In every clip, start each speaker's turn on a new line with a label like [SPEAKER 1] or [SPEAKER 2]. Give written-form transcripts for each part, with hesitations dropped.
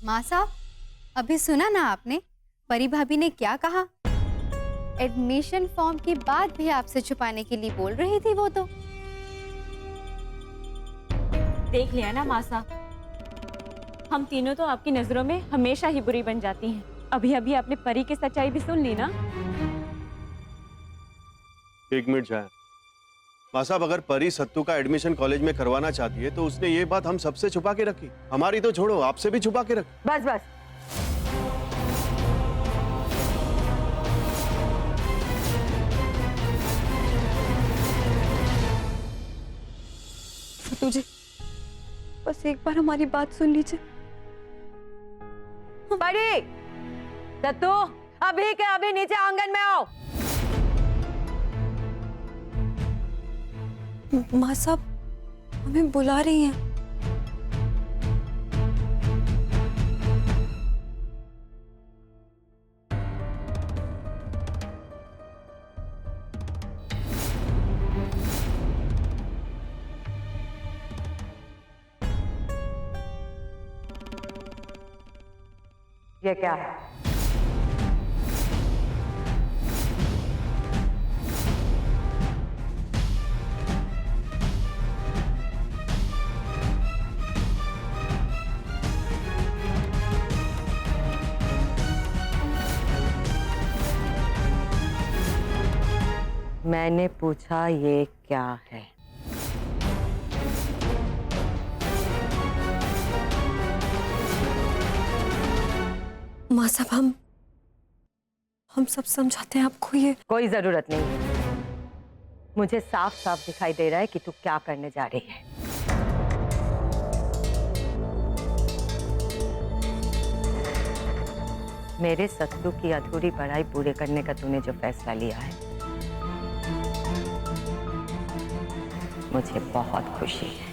[SPEAKER 1] माँ साहब, अभी सुना ना आपने परी भाभी ने क्या कहा? एडमिशन फॉर्म की बात भी आपसे छुपाने के लिए बोल रही थी वो तो।
[SPEAKER 2] देख लिया ना माँ साहब, हम तीनों तो आपकी नजरों में हमेशा ही बुरी बन जाती हैं। अभी अभी आपने परी की सच्चाई भी सुन ली ना।
[SPEAKER 3] एक मिनट जाए माँ साहब, अगर परी सत्तू का एडमिशन कॉलेज में करवाना चाहती है तो उसने ये बात हम सबसे छुपा के रखी। हमारी तो छोड़ो, आपसे भी छुपा के रखी।
[SPEAKER 4] बस बस,
[SPEAKER 5] सत्तू जी, बस एक बार हमारी बात सुन लीजिए।
[SPEAKER 4] परी, सत्तू, अभी के अभी नीचे आंगन में आओ।
[SPEAKER 5] माँ साहब हमें बुला रही हैं।
[SPEAKER 4] ये क्या है? मैंने पूछा ये क्या है?
[SPEAKER 5] माँ साहब हम सब समझाते हैं आपको। ये
[SPEAKER 4] कोई जरूरत नहीं। मुझे साफ साफ दिखाई दे रहा है कि तू क्या करने जा रही है। मेरे सत्तू की अधूरी पढ़ाई पूरे करने का तूने जो फैसला लिया है, मुझे बहुत खुशी है।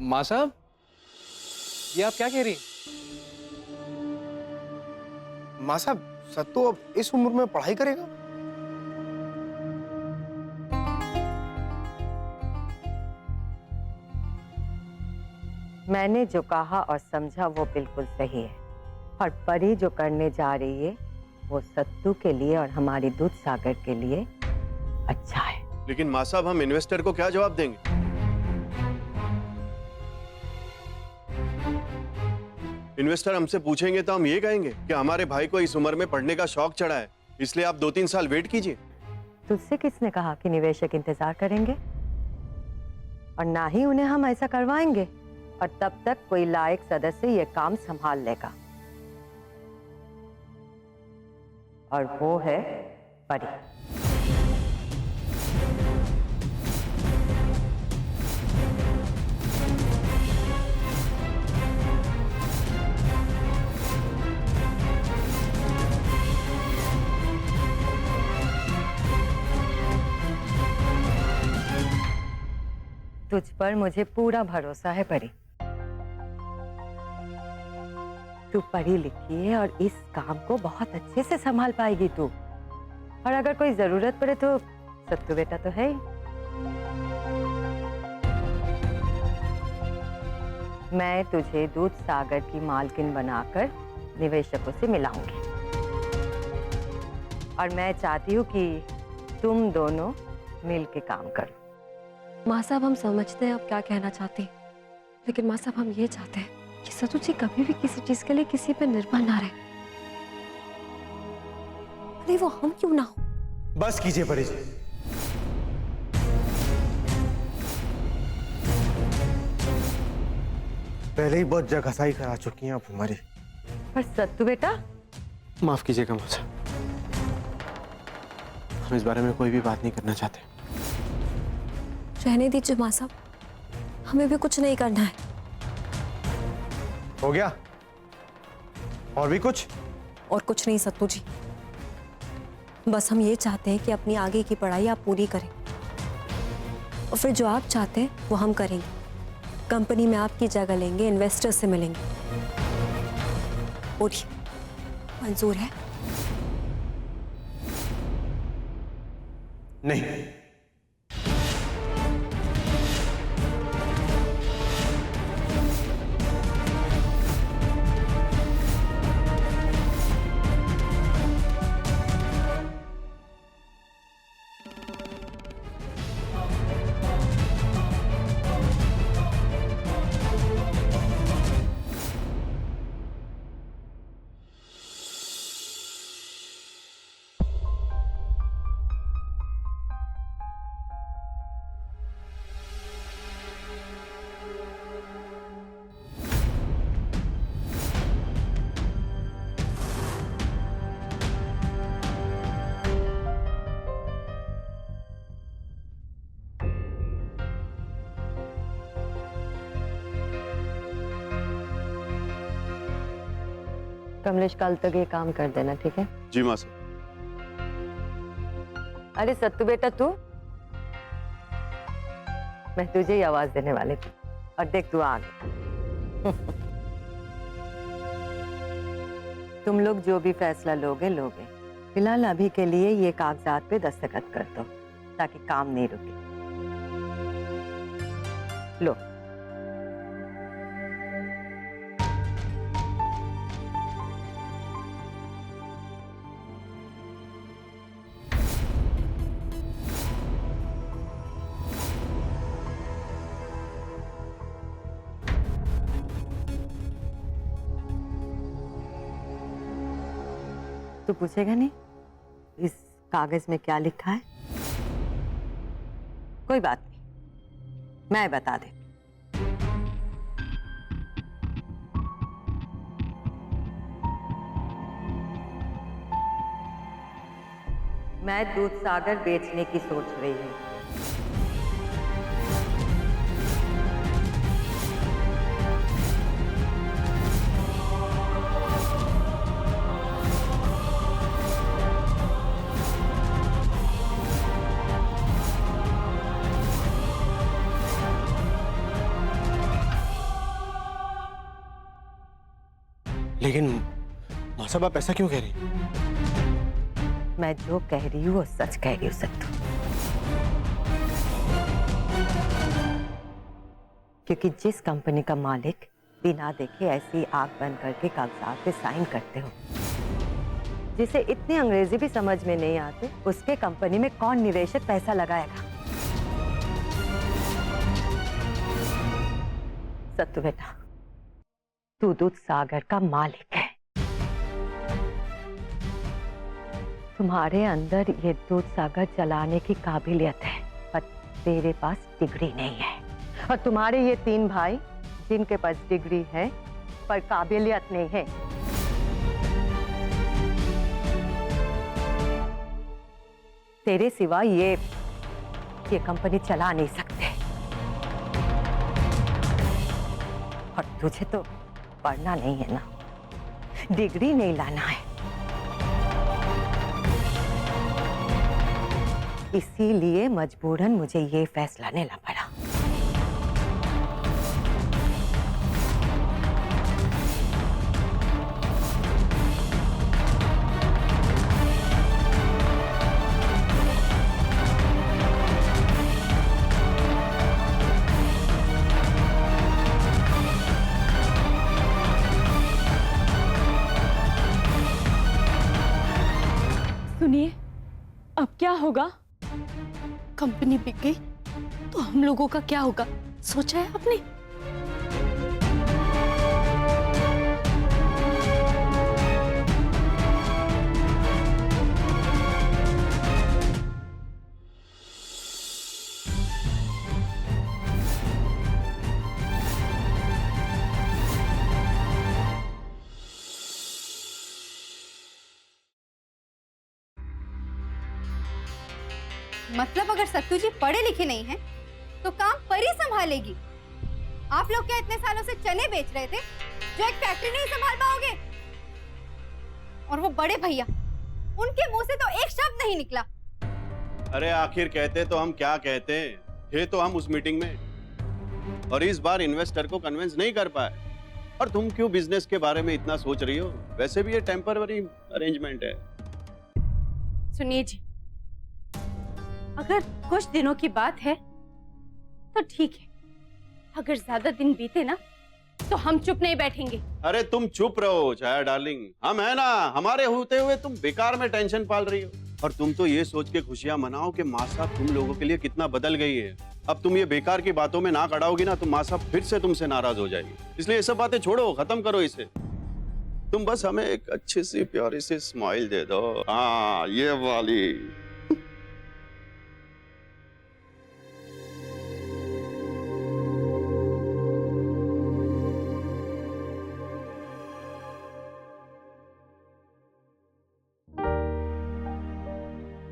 [SPEAKER 6] माँ साहब, ये आप क्या कह रही?
[SPEAKER 7] माँ साहब, सत्तू अब इस उम्र में पढ़ाई करेगा?
[SPEAKER 4] मैंने जो कहा और समझा वो बिल्कुल सही है। और परी जो करने जा रही है वो सत्तू के लिए और हमारी दूध सागर के लिए अच्छा है।
[SPEAKER 3] लेकिन माँ साहब, हम इन्वेस्टर को क्या जवाब देंगे? इन्वेस्टर हमसे पूछेंगे तो हम ये कहेंगे कि हमारे भाई को इस उम्र में पढ़ने का शौक चढ़ा है, इसलिए आप 2-3 साल वेट कीजिए।
[SPEAKER 4] तुझसे किसने कहा कि निवेशक इंतजार करेंगे? और ना ही उन्हें हम ऐसा करवाएंगे। और तब तक कोई लायक सदस्य ये काम संभाल लेगा, और वो है परी। तुझ पर मुझे पूरा भरोसा है परी। तू पढ़ी लिखी है और इस काम को बहुत अच्छे से संभाल पाएगी तू। और अगर कोई जरूरत पड़े तो सत्तू बेटा तो है ही। मैं तुझे दूध सागर की मालकिन बनाकर निवेशकों से मिलाऊंगी। और मैं चाहती हूँ कि तुम दोनों मिल के काम करो।
[SPEAKER 5] माँ साहब हम समझते हैं आप क्या कहना चाहते हैं, लेकिन माँ साहब हम ये चाहते हैं कि सत्तू जी कभी भी किसी चीज के लिए किसी पे निर्भर ना रहे। अरे वो हम क्यों ना हो।
[SPEAKER 7] बस कीजिए परी जी। पहले ही बहुत जगहसाई करा चुकी हैं आप हमारी।
[SPEAKER 4] पर सत्तू बेटा,
[SPEAKER 3] माफ कीजिएगा माँ साहब, हम इस बारे में कोई भी बात नहीं करना चाहते।
[SPEAKER 5] रहने दीजिए माँ साहब, हमें भी कुछ नहीं करना है।
[SPEAKER 7] हो गया? और भी कुछ?
[SPEAKER 5] और कुछ नहीं सत्तू जी, बस हम ये चाहते हैं कि अपनी आगे की पढ़ाई आप पूरी करें, और फिर जो आप चाहते हैं वो हम करेंगे। कंपनी में आपकी जगह लेंगे, इन्वेस्टर से मिलेंगे। पूरी मंजूर है?
[SPEAKER 7] नहीं।
[SPEAKER 4] कमलेश, कल तक ये काम कर देना, ठीक है?
[SPEAKER 3] जी माँ साहब।
[SPEAKER 4] अरे सत्तू बेटा, तू, मैं तुझे ही आवाज देने वाली थी और देख तू आ गई। तुम लोग जो भी फैसला लोगे लोगे, फिलहाल अभी के लिए ये कागजात पे दस्तखत कर दो ताकि काम नहीं रुके। लो। तू पूछेगा नहीं इस कागज में क्या लिखा है? कोई बात नहीं, मैं बता दे। मैं दूध सागर बेचने की सोच रही हूँ।
[SPEAKER 7] लेकिन माँ साहब, आप ऐसा क्यों कह रही?
[SPEAKER 4] मैं जो कह रही हूँ वो सच कह रही हूँ सत्तू। क्योंकि जिस कंपनी का मालिक बिना देखे ऐसी आंख बंद करके कागजात पे साइन करते हो, जिसे इतनी अंग्रेजी भी समझ में नहीं आते, उसके कंपनी में कौन निवेशक पैसा लगाएगा? सत्तू बेटा, तू दूध सागर का मालिक है। तुम्हारे अंदर ये दूध सागर चलाने की काबिलियत है, पर तेरे पास डिग्री नहीं है। और तुम्हारे ये 3 भाई जिनके पास डिग्री है पर काबिलियत नहीं है, तेरे सिवा ये कंपनी चला नहीं सकते। और तुझे तो पढ़ना नहीं है ना, डिग्री नहीं लाना है। इसीलिए मजबूरन मुझे ये फैसला लेना पड़ा।
[SPEAKER 2] सुनिए, अब क्या होगा?
[SPEAKER 8] कंपनी बिक गई तो हम लोगों का क्या होगा, सोचा है आपने?
[SPEAKER 1] मतलब अगर सत्तू जी पढ़े लिखे नहीं हैं, तो काम परी संभालेगी। आप लोग क्या इतने सालों से चने बेच रहे थे जो एक फैक्ट्री नहीं संभाल पाओगे? और वो बड़े भैया, उनके मुंह से तो एक शब्द नहीं निकला।
[SPEAKER 3] अरे आखिर कहते तो हम क्या कहते, थे तो हम उस मीटिंग में, और इस बार इन्वेस्टर को कन्विंस नहीं कर पाए। और तुम क्यों बिजनेस के बारे में इतना सोच रही हो? वैसे भी ये टेम्पररी अरेंजमेंट है।
[SPEAKER 8] सुनिए जी,
[SPEAKER 1] अगर कुछ दिनों की बात है तो ठीक है, अगर ज्यादा दिन बीते ना तो हम चुप नहीं बैठेंगे।
[SPEAKER 3] अरे तुम चुप रहो छाया डार्लिंग, हम है ना, हमारे होते हुए तुम बेकार में टेंशन पाल रही हो। और तुम तो ये सोच के खुशियां मनाओ कि माँ साहब तुम लोगों के लिए कितना बदल गई है। अब तुम ये बेकार की बातों में नाक अड़ाओगी ना तो माँ साहब फिर से तुमसे नाराज हो जाएगी। इसलिए ये सब बातें छोड़ो, खत्म करो इसे। तुम बस हमें एक अच्छी सी प्यारी सी स्माइल दे दो। हाँ, ये वाली।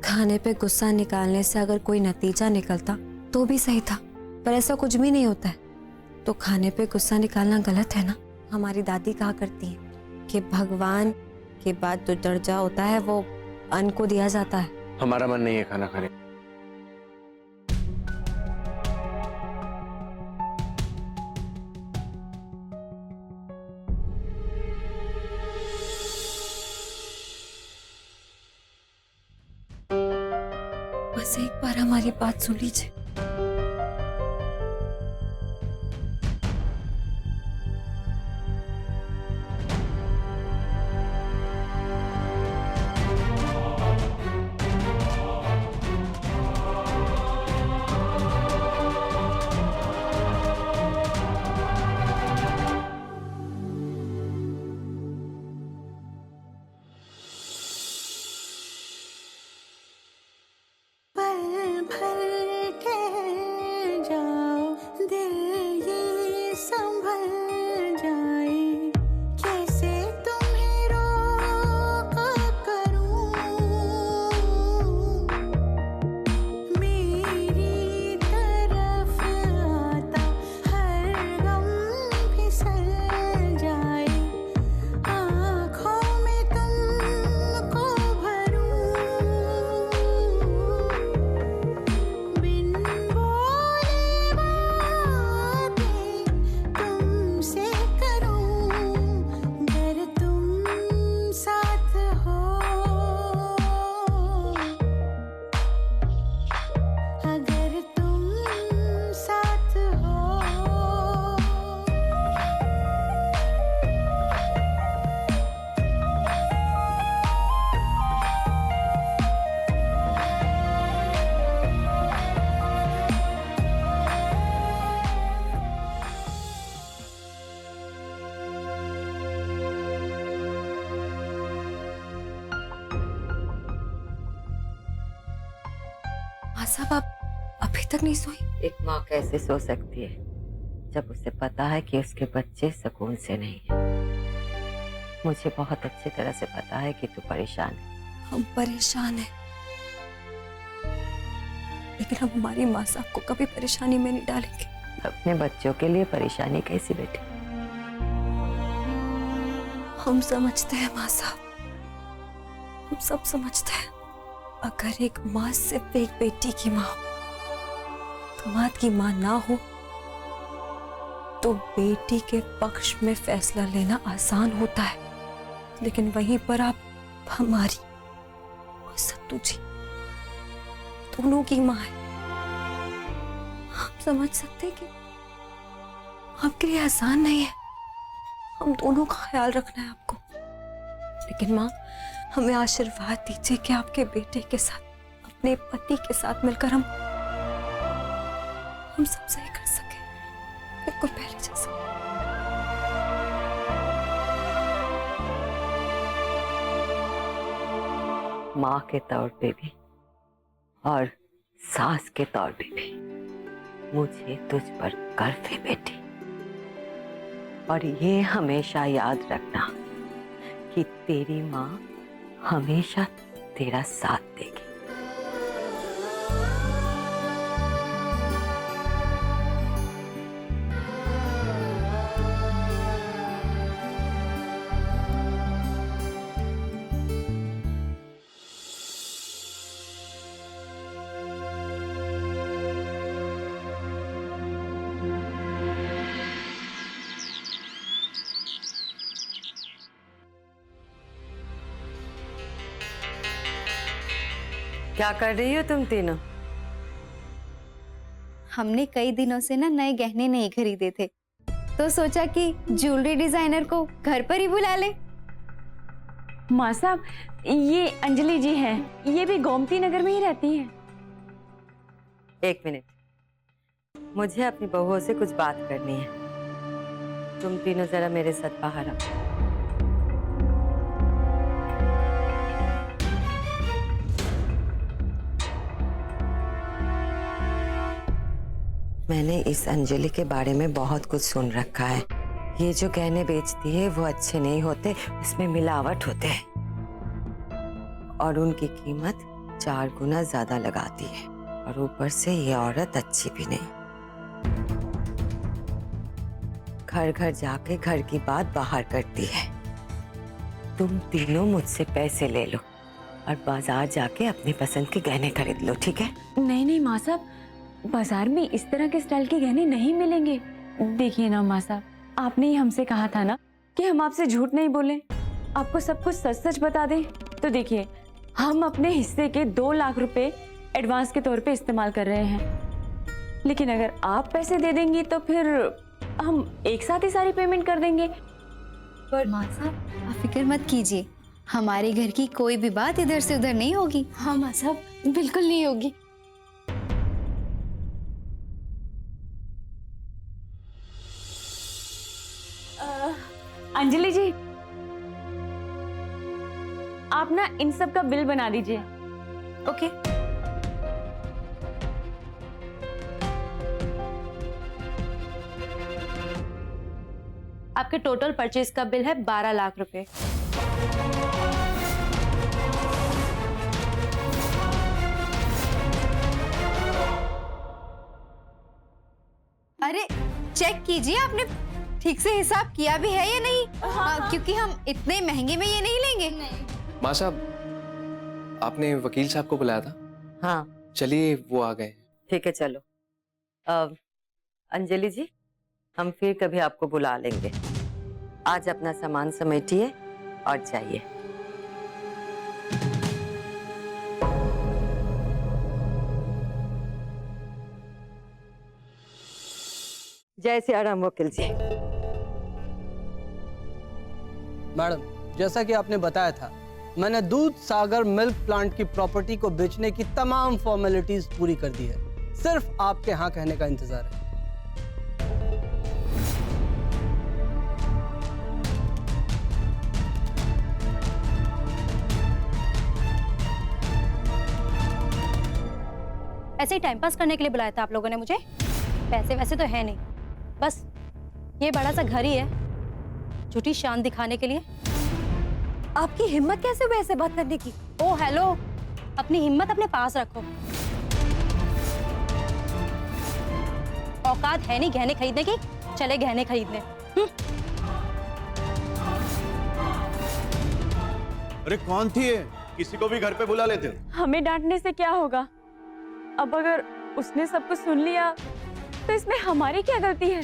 [SPEAKER 5] खाने पे गुस्सा निकालने से अगर कोई नतीजा निकलता तो भी सही था, पर ऐसा कुछ भी नहीं होता है। तो खाने पे गुस्सा निकालना गलत है ना। हमारी दादी कहा करती है कि भगवान के बाद जो दर्जा होता है वो अन्न को दिया जाता है।
[SPEAKER 7] हमारा मन नहीं है खाना खाने।
[SPEAKER 5] बस एक बार हमारी बात सुन लीजिए। साहब आप अभी तक नहीं सोई?
[SPEAKER 4] एक माँ कैसे सो सकती है जब उसे पता है कि उसके बच्चे सुकून से नहीं है। मुझे बहुत अच्छी तरह से पता है कि तू परेशान है।
[SPEAKER 5] हम परेशान हैं, लेकिन हम हमारी माँ साहब को कभी परेशानी में नहीं डालेंगे।
[SPEAKER 4] अपने बच्चों के लिए परेशानी कैसी बेटी?
[SPEAKER 5] हम समझते हैं माँ साहब, हम सब समझते हैं। अगर एक माँ सिर्फ एक बेटी की माँ हो, दामाद की माँ ना हो, तो बेटी के पक्ष में फैसला लेना आसान होता है। लेकिन वहीं पर आप हमारी और सत्तू जी दोनों की माँ है। हम समझ सकते हैं कि आपके लिए आसान नहीं है, हम दोनों का ख्याल रखना है आपको। लेकिन माँ, हमें आशीर्वाद दीजिए कि आपके बेटे के साथ, अपने पति के साथ मिलकर हम सब सही कर सके, बिल्कुल पहले जैसा।
[SPEAKER 4] माँ के तौर पे भी और सास के तौर पे भी मुझे तुझ पर गर्व है बेटी। और ये हमेशा याद रखना कि तेरी माँ हमेशा तेरा साथ देगी। क्या कर रही हो तुम तीनों?
[SPEAKER 1] हमने कई दिनों से ना नए गहने नहीं खरीदे थे, तो सोचा कि ज्वेलरी डिजाइनर को घर पर ही बुला ले।
[SPEAKER 2] माँ साहब, ये अंजलि जी हैं, ये भी गोमती नगर में ही रहती हैं।
[SPEAKER 4] एक मिनट, मुझे अपनी बहुओं से कुछ बात करनी है। तुम तीनों जरा मेरे साथ बाहर आओ। मैंने इस अंजलि के बारे में बहुत कुछ सुन रखा है। ये जो गहने बेचती है वो अच्छे नहीं होते, इसमें मिलावट होते हैं और उनकी कीमत 4 गुना ज्यादा लगाती है। और ऊपर से ये औरत अच्छी भी नहीं। घर घर जाके घर की बात बाहर करती है। तुम तीनों मुझसे पैसे ले लो और बाजार जाके अपनी पसंद के गहने खरीद लो, ठीक है?
[SPEAKER 2] नहीं नहीं माँ साहब, बाजार में इस तरह के स्टाइल के गहने नहीं मिलेंगे। देखिए ना माँ साहब, आपने ही हमसे कहा था ना कि हम आपसे झूठ नहीं बोलें, आपको सब कुछ सच सच बता दें। तो देखिए, हम अपने हिस्से के 2 लाख रुपए एडवांस के तौर पे इस्तेमाल कर रहे हैं, लेकिन अगर आप पैसे दे देंगी तो फिर हम एक साथ ही सारी पेमेंट कर देंगे।
[SPEAKER 1] पर माँ साहब, आप फिक्र मत कीजिए, हमारे घर की कोई भी बात इधर से उधर नहीं होगी।
[SPEAKER 8] हाँ माँ साहब, बिल्कुल नहीं होगी।
[SPEAKER 2] अंजलि जी, आप ना इन सब का बिल बना दीजिए।
[SPEAKER 1] ओके।
[SPEAKER 8] आपके टोटल परचेज का बिल है 12 लाख रुपए।
[SPEAKER 1] अरे चेक कीजिए, आपने ठीक से हिसाब किया भी है या नहीं? क्योंकि हम इतने महंगे में ये नहीं लेंगे।
[SPEAKER 6] माँ साहब, आपने वकील साहब को बुलाया था?
[SPEAKER 4] हाँ
[SPEAKER 6] चलिए, वो आ गए।
[SPEAKER 4] ठीक है, चलो। अंजलि जी, हम फिर कभी आपको बुला लेंगे। आज अपना सामान समेटिए और जाइए। जय श्री राम वकील जी।
[SPEAKER 9] मैडम, जैसा कि आपने बताया था, मैंने दूध सागर मिल्क प्लांट की प्रॉपर्टी को बेचने की तमाम फॉर्मेलिटीज पूरी कर दी है। सिर्फ आपके हाँ कहने का इंतजार है।
[SPEAKER 8] ऐसे ही टाइम पास करने के लिए बुलाया था आप लोगों ने मुझे? पैसे वैसे तो है नहीं, बस ये बड़ा सा घर ही है झूठी शान दिखाने के लिए।
[SPEAKER 5] आपकी हिम्मत कैसे हुई ऐसे बात करने की?
[SPEAKER 8] ओ हेलो, अपनी हिम्मत अपने पास रखो। औकात है नहीं गहने खरीदने की, चले गहने खरीदने।
[SPEAKER 3] अरे कौन थी ये? किसी को भी घर पे बुला लेते हो?
[SPEAKER 2] हमें डांटने से क्या होगा? अब अगर उसने सब कुछ सुन लिया तो इसमें हमारी क्या गलती है?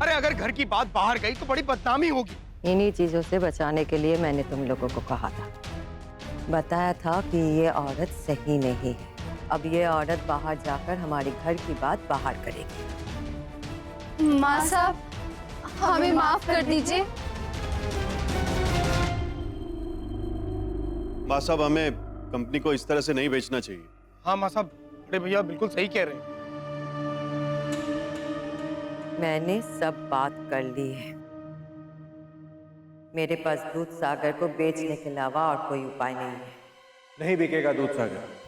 [SPEAKER 7] अरे अगर घर की बात बाहर गई तो बड़ी बदनामी होगी।
[SPEAKER 4] इन्हीं चीजों से बचाने के लिए मैंने तुम लोगों को कहा था, बताया था कि ये औरत सही नहीं है। अब ये औरत बाहर जाकर हमारी घर की बात बाहर करेगी।
[SPEAKER 1] माँ साहब, हमें माफ कर दीजिए।
[SPEAKER 3] माँ साहब, हमें कंपनी को इस तरह से नहीं बेचना चाहिए।
[SPEAKER 7] हाँ माँ साहब, बड़े भैया बिल्कुल सही कह रहे हैं।
[SPEAKER 4] मैंने सब बात कर ली है। मेरे पास दूध सागर को बेचने के अलावा और कोई उपाय नहीं है।
[SPEAKER 10] नहीं बिकेगा दूध सागर।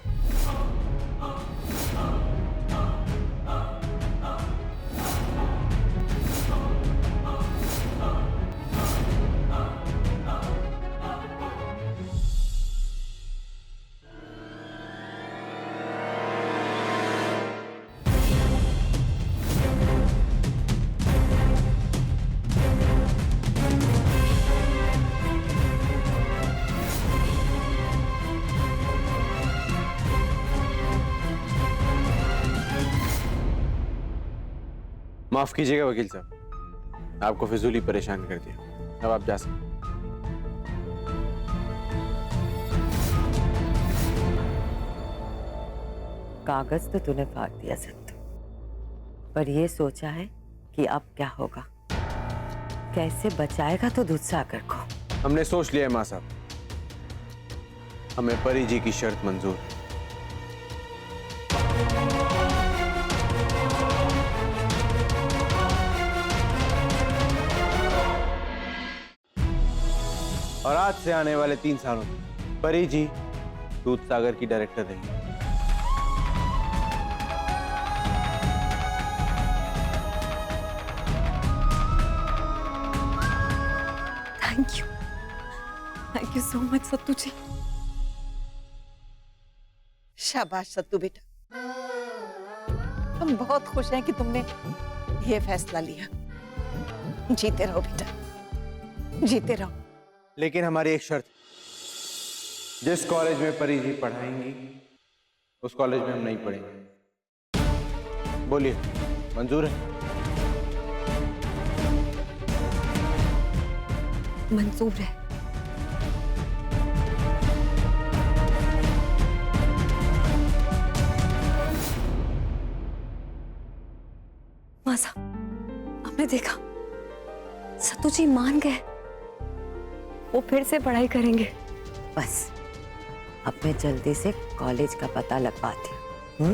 [SPEAKER 10] माफ कीजिएगा वकील साहब, आपको फिजूल ही परेशान कर दिया। अब आप जा सकते हैं।
[SPEAKER 4] कागज तो तूने फाड़ दिया सत्तू, पर ये सोचा है कि अब क्या होगा, कैसे बचाएगा तो दूधसागर को।
[SPEAKER 10] हमने सोच लिया है माँ साहब, हमें परी जी की शर्त मंजूर है। और आज से आने वाले 3 सालों में परी जी दूधसागर की डायरेक्टर रहेंगी।
[SPEAKER 2] थैंक यू सो मच सत्तू जी।
[SPEAKER 11] शाबाश सत्तू बेटा, तुम बहुत खुश हैं कि तुमने ये फैसला लिया। जीते रहो बेटा, जीते रहो।
[SPEAKER 10] लेकिन हमारी एक शर्त, जिस कॉलेज में परी जी पढ़ाएंगी उस कॉलेज में हम नहीं पढ़ेंगे। बोलिए, मंजूर है?
[SPEAKER 5] मंजूर है। माँ साहब, आपने देखा, सत्तू जी मान गए, वो फिर से पढ़ाई करेंगे।
[SPEAKER 4] बस अब मैं जल्दी से कॉलेज का पता लगवाती हूँ।